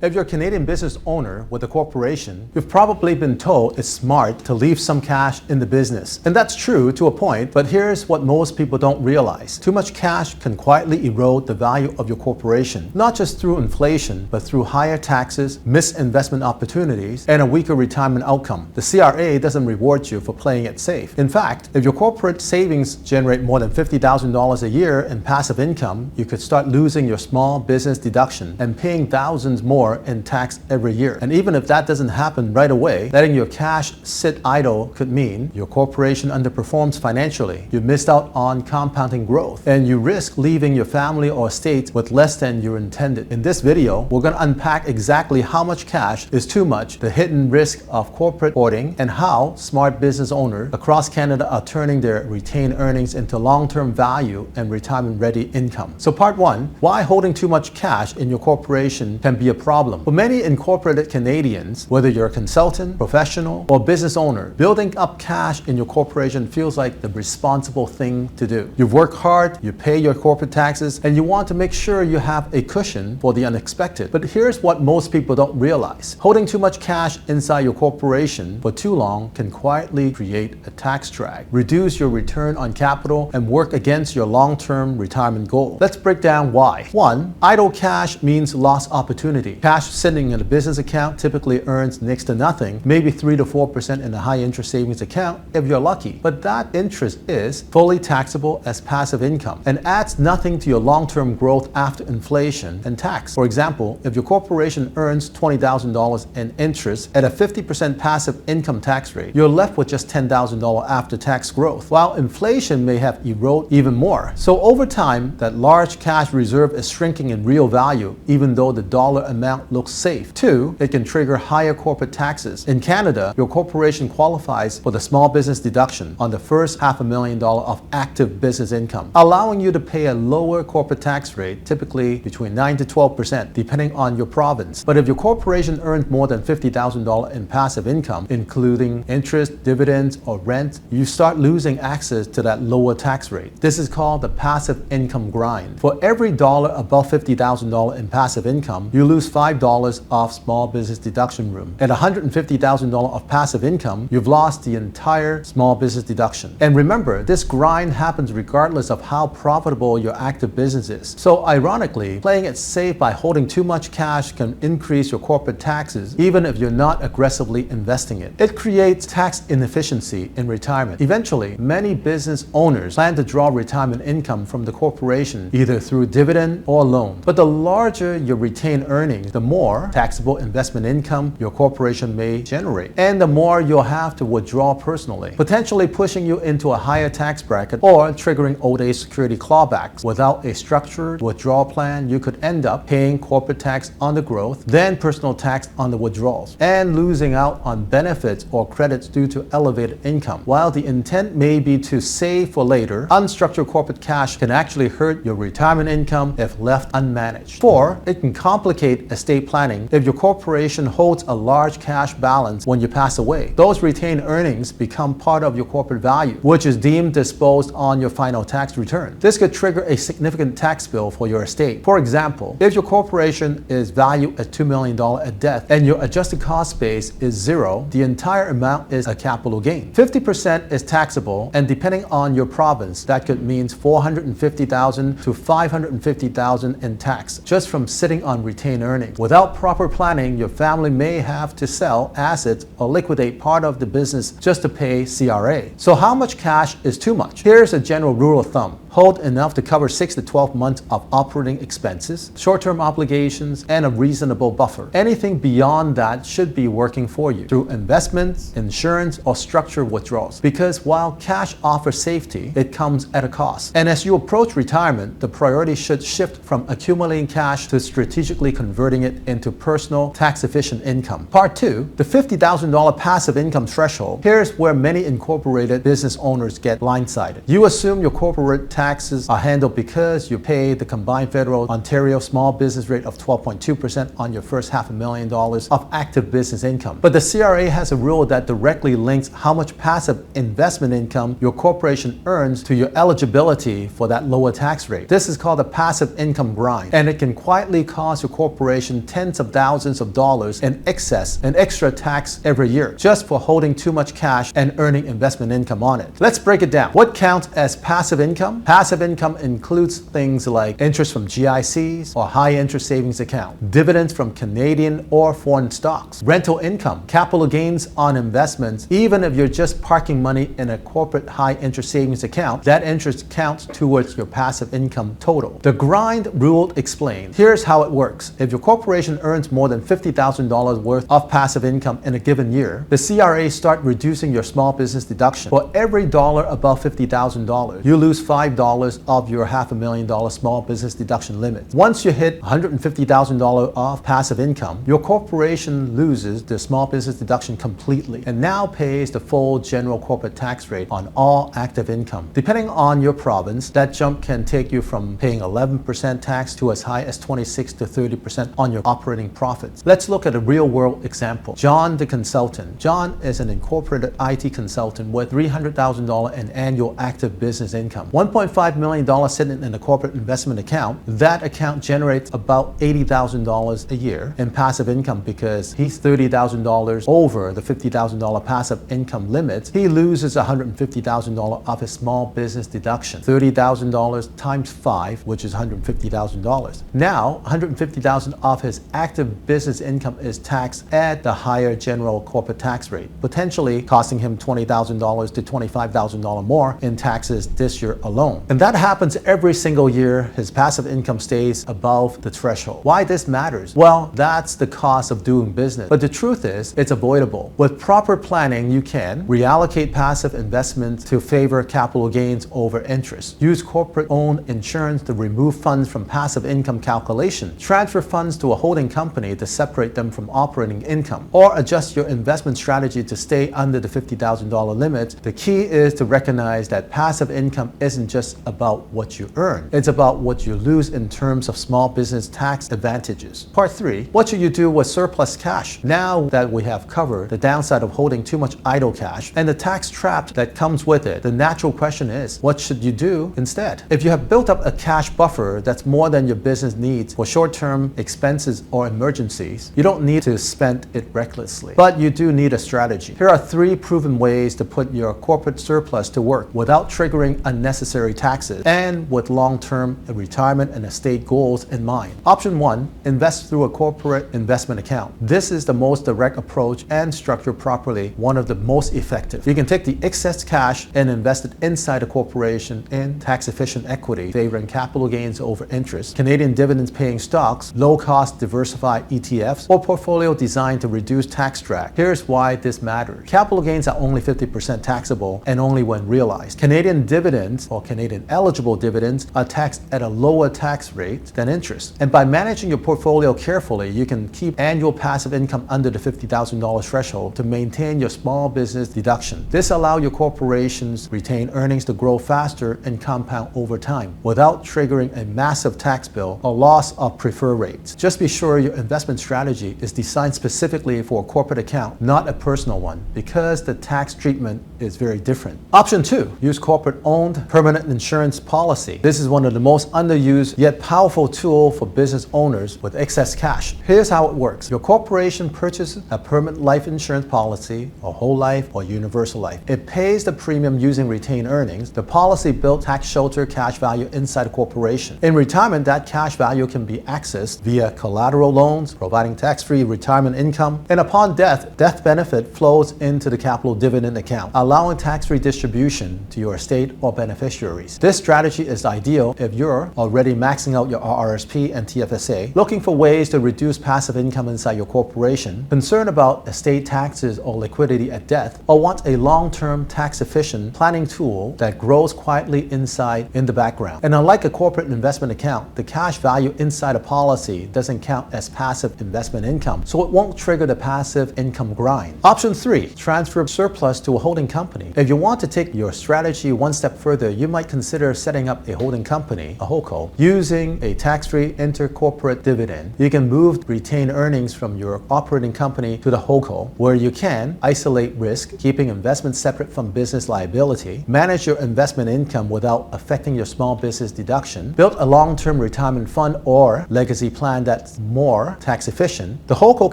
If you're a Canadian business owner with a corporation, you've probably been told it's smart to leave some cash in the business. And that's true to a point, but here's what most people don't realize. Too much cash can quietly erode the value of your corporation, not just through inflation, but through higher taxes, missed investment opportunities, and a weaker retirement outcome. The CRA doesn't reward you for playing it safe. In fact, if your corporate savings generate more than $50,000 a year in passive income, you could start losing your small business deduction and paying thousands more in tax every year. And even if that doesn't happen right away, letting your cash sit idle could mean your corporation underperforms financially. You missed out on compounding growth, and you risk leaving your family or estate with less than you intended. In this video, we're going to unpack exactly how much cash is too much, the hidden risk of corporate hoarding, and how smart business owners across Canada are turning their retained earnings into long-term value and retirement-ready income. So part one, why holding too much cash in your corporation can be a problem. For many incorporated Canadians, whether you're a consultant, professional, or business owner, building up cash in your corporation feels like the responsible thing to do. You've worked hard, you pay your corporate taxes, and you want to make sure you have a cushion for the unexpected. But here's what most people don't realize. Holding too much cash inside your corporation for too long can quietly create a tax drag, reduce your return on capital, and work against your long-term retirement goal. Let's break down why. 1. Idle cash means lost opportunity. Cash sitting in a business account typically earns next to nothing, maybe 3 to 4% in a high interest savings account if you're lucky. But that interest is fully taxable as passive income and adds nothing to your long-term growth after inflation and tax. For example, if your corporation earns $20,000 in interest at a 50% passive income tax rate, you're left with just $10,000 after tax growth, while inflation may have eroded even more. So over time, that large cash reserve is shrinking in real value, even though the dollar amount looks safe. 2, it can trigger higher corporate taxes. In Canada, your corporation qualifies for the small business deduction on the first $500,000 of active business income, allowing you to pay a lower corporate tax rate, typically between 9 to 12%, depending on your province. But if your corporation earns more than $50,000 in passive income, including interest, dividends, or rent, you start losing access to that lower tax rate. This is called the passive income grind. For every dollar above $50,000 in passive income, you lose $5 off small business deduction room. At $150,000 of passive income, you've lost the entire small business deduction. And remember, this grind happens regardless of how profitable your active business is. So ironically, playing it safe by holding too much cash can increase your corporate taxes even if you're not aggressively investing it. It creates tax inefficiency in retirement. Eventually, many business owners plan to draw retirement income from the corporation either through dividend or loan. But the larger your retained earnings, the more taxable investment income your corporation may generate, and the more you'll have to withdraw personally, potentially pushing you into a higher tax bracket or triggering old age security clawbacks. Without a structured withdrawal plan, you could end up paying corporate tax on the growth, then personal tax on the withdrawals, and losing out on benefits or credits due to elevated income. While the intent may be to save for later, unstructured corporate cash can actually hurt your retirement income if left unmanaged. 4, it can complicate estate planning. If your corporation holds a large cash balance when you pass away, those retained earnings become part of your corporate value, which is deemed disposed on your final tax return. This could trigger a significant tax bill for your estate. For example, if your corporation is valued at $2 million at death and your adjusted cost base is 0, the entire amount is a capital gain. 50% is taxable, and depending on your province, that could mean $450,000 to $550,000 in tax just from sitting on retained earnings. Without proper planning, your family may have to sell assets or liquidate part of the business just to pay CRA. So how much cash is too much? Here's a general rule of thumb. Hold enough to cover 6 to 12 months of operating expenses, short-term obligations, and a reasonable buffer. Anything beyond that should be working for you through investments, insurance, or structured withdrawals. Because while cash offers safety, it comes at a cost. And as you approach retirement, the priority should shift from accumulating cash to strategically converting it into personal, tax-efficient income. Part 2, the $50,000 passive income threshold. Here's where many incorporated business owners get blindsided. You assume your corporate tax taxes are handled because you pay the combined federal Ontario small business rate of 12.2% on your first $500,000 of active business income. But the CRA has a rule that directly links how much passive investment income your corporation earns to your eligibility for that lower tax rate. This is called a passive income grind, and it can quietly cost your corporation tens of thousands of dollars in excess and extra tax every year just for holding too much cash and earning investment income on it. Let's break it down. What counts as passive income? Passive income includes things like interest from GICs or high interest savings account, dividends from Canadian or foreign stocks, rental income, capital gains on investments. Even if you're just parking money in a corporate high interest savings account, that interest counts towards your passive income total. The grind rule explained. Here's how it works. If your corporation earns more than $50,000 worth of passive income in a given year, the CRA start reducing your small business deduction. For every dollar above $50,000, you lose $5 of your $500,000 small business deduction limit. Once you hit $150,000 of passive income, your corporation loses the small business deduction completely and now pays the full general corporate tax rate on all active income. Depending on your province, that jump can take you from paying 11% tax to as high as 26 to 30% on your operating profits. Let's look at a real-world example. John the consultant. John is an incorporated IT consultant with $300,000 in annual active business income. $1.5 million sitting in a corporate investment account. That account generates about $80,000 a year in passive income because he's $30,000 over the $50,000 passive income limit. He loses $150,000 of his small business deduction. $30,000 times 5, which is $150,000. Now, $150,000 of his active business income is taxed at the higher general corporate tax rate, potentially costing him $20,000 to $25,000 more in taxes this year alone. And that happens every single year. His passive income stays above the threshold. Why this matters? Well, that's the cost of doing business. But the truth is, it's avoidable. With proper planning, you can reallocate passive investments to favor capital gains over interest. Use corporate-owned insurance to remove funds from passive income calculation. Transfer funds to a holding company to separate them from operating income. Or adjust your investment strategy to stay under the $50,000 limit. The key is to recognize that passive income isn't just about what you earn. It's about what you lose in terms of small business tax advantages. Part 3. What should you do with surplus cash? Now that we have covered the downside of holding too much idle cash and the tax trap that comes with it, the natural question is, what should you do instead? If you have built up a cash buffer that's more than your business needs for short-term expenses or emergencies, you don't need to spend it recklessly. But you do need a strategy. Here are 3 proven ways to put your corporate surplus to work without triggering unnecessary taxes and with long-term retirement and estate goals in mind. Option 1, invest through a corporate investment account. This is the most direct approach and structured properly, one of the most effective. You can take the excess cash and invest it inside a corporation in tax-efficient equity, favoring capital gains over interest, Canadian dividends-paying stocks, low-cost diversified ETFs, or portfolio designed to reduce tax drag. Here's why this matters. Capital gains are only 50% taxable and only when realized. Canadian dividends or Canadian eligible dividends are taxed at a lower tax rate than interest. And by managing your portfolio carefully, you can keep annual passive income under the $50,000 threshold to maintain your small business deduction. This allows your corporation's retained earnings to grow faster and compound over time without triggering a massive tax bill or loss of preferred rates. Just be sure your investment strategy is designed specifically for a corporate account, not a personal one, because the tax treatment is very different. Option 2, use corporate-owned permanent insurance policy. This is one of the most underused yet powerful tool for business owners with excess cash. Here's how it works. Your corporation purchases a permanent life insurance policy, or whole life or universal life. It pays the premium using retained earnings. The policy builds tax shelter cash value inside the corporation. In retirement, that cash value can be accessed via collateral loans, providing tax-free retirement income. And upon death, death benefit flows into the capital dividend account, allowing tax-free distribution to your estate or beneficiaries. This strategy is ideal if you're already maxing out your RRSP and TFSA, looking for ways to reduce passive income inside your corporation, concerned about estate taxes or liquidity at death, or want a long-term tax-efficient planning tool that grows quietly inside in the background. And unlike a corporate investment account, the cash value inside a policy doesn't count as passive investment income, so it won't trigger the passive income grind. Option 3, transfer surplus to a holding company. If you want to take your strategy one step further, you might might consider setting up a holding company, a HoldCo, using a tax-free intercorporate dividend. You can move retained earnings from your operating company to the HoldCo, where you can isolate risk, keeping investments separate from business liability, manage your investment income without affecting your small business deduction, build a long-term retirement fund or legacy plan that's more tax efficient. The HoldCo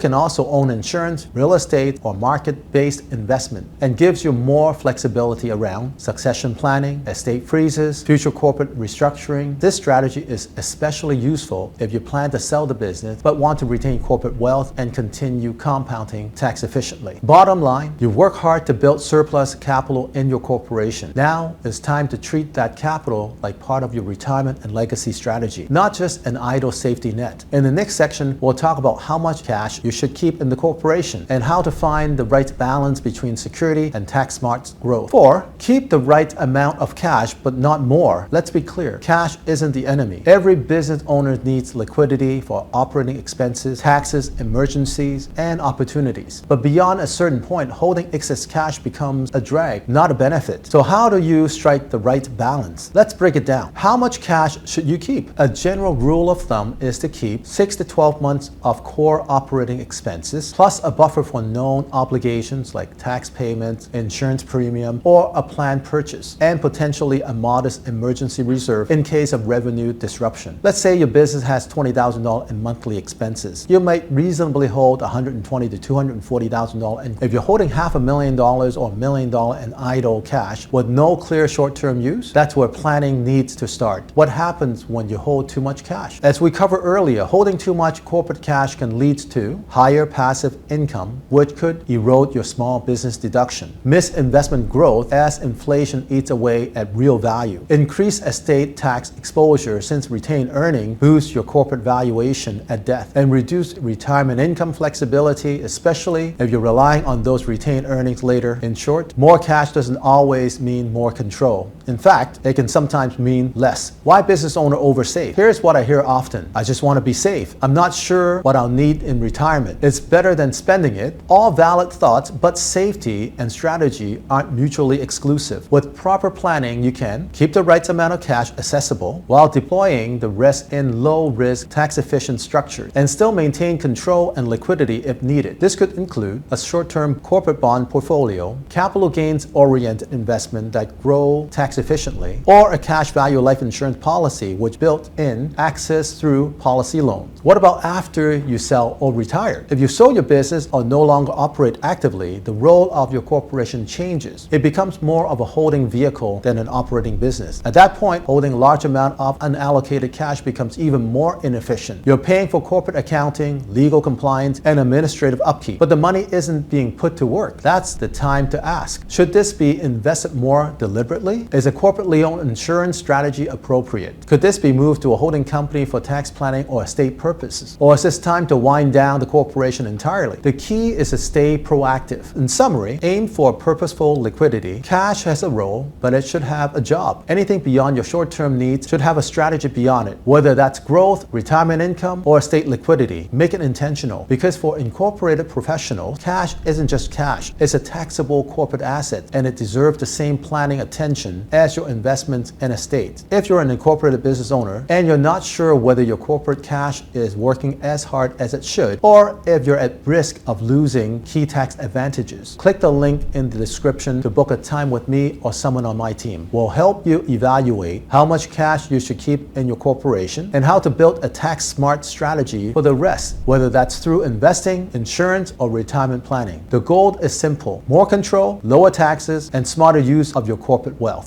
can also own insurance, real estate, or market-based investment, and gives you more flexibility around succession planning, estate freezes, future corporate restructuring. This strategy is especially useful if you plan to sell the business but want to retain corporate wealth and continue compounding tax efficiently. Bottom line, you work hard to build surplus capital in your corporation. Now it's time to treat that capital like part of your retirement and legacy strategy, not just an idle safety net. In the next section, we'll talk about how much cash you should keep in the corporation and how to find the right balance between security and tax-smart growth. 4. Keep the right amount of cash but not more. Let's be clear, cash isn't the enemy. Every business owner needs liquidity for operating expenses, taxes, emergencies, and opportunities. But beyond a certain point, holding excess cash becomes a drag, not a benefit. So how do you strike the right balance? Let's break it down. How much cash should you keep? A general rule of thumb is to keep 6 to 12 months of core operating expenses, plus a buffer for known obligations like tax payments, insurance premium, or a planned purchase, and potentially a modest emergency reserve in case of revenue disruption. Let's say your business has $20,000 in monthly expenses. You might reasonably hold $120,000 to $240,000, and if you're holding $500,000 or $1 million in idle cash with no clear short-term use, that's where planning needs to start. What happens when you hold too much cash? As we covered earlier, holding too much corporate cash can lead to higher passive income, which could erode your small business deduction. Miss investment growth as inflation eats away at real value. Increase estate tax exposure since retained earning boosts your corporate valuation at death. And reduce retirement income flexibility, especially if you're relying on those retained earnings later. In short, more cash doesn't always mean more control. In fact, it can sometimes mean less. Why business owner oversave? Here's what I hear often. I just want to be safe. I'm not sure what I'll need in retirement. It's better than spending it. All valid thoughts, but safety and strategy aren't mutually exclusive. With proper planning, you can keep the right amount of cash accessible while deploying the rest in low-risk, tax-efficient structures and still maintain control and liquidity if needed. This could include a short-term corporate bond portfolio, capital gains-oriented investment that grow tax efficiently, or a cash value life insurance policy which built in access through policy loans. What about after you sell or retire? If you sold your business or no longer operate actively, the role of your corporation changes. It becomes more of a holding vehicle than an operating business. At that point, holding a large amount of unallocated cash becomes even more inefficient. You're paying for corporate accounting, legal compliance, and administrative upkeep, but the money isn't being put to work. That's the time to ask, should this be invested more deliberately? Is a corporately owned insurance strategy appropriate? Could this be moved to a holding company for tax planning or estate purposes? Or is this time to wind down the corporation entirely? The key is to stay proactive. In summary, aim for purposeful liquidity. Cash has a role, but it should have a job. Anything beyond your short-term needs should have a strategy beyond it, whether that's growth, retirement income, or estate liquidity. Make it intentional, because for incorporated professionals, cash isn't just cash. It's a taxable corporate asset, and it deserves the same planning attention as your investments and estate. If you're an incorporated business owner and you're not sure whether your corporate cash is working as hard as it should, or if you're at risk of losing key tax advantages, click the link in the description to book a time with me or someone on my team. We'll help you evaluate how much cash you should keep in your corporation and how to build a tax-smart strategy for the rest, whether that's through investing, insurance, or retirement planning. The goal is simple: more control, lower taxes, and smarter use of your corporate wealth.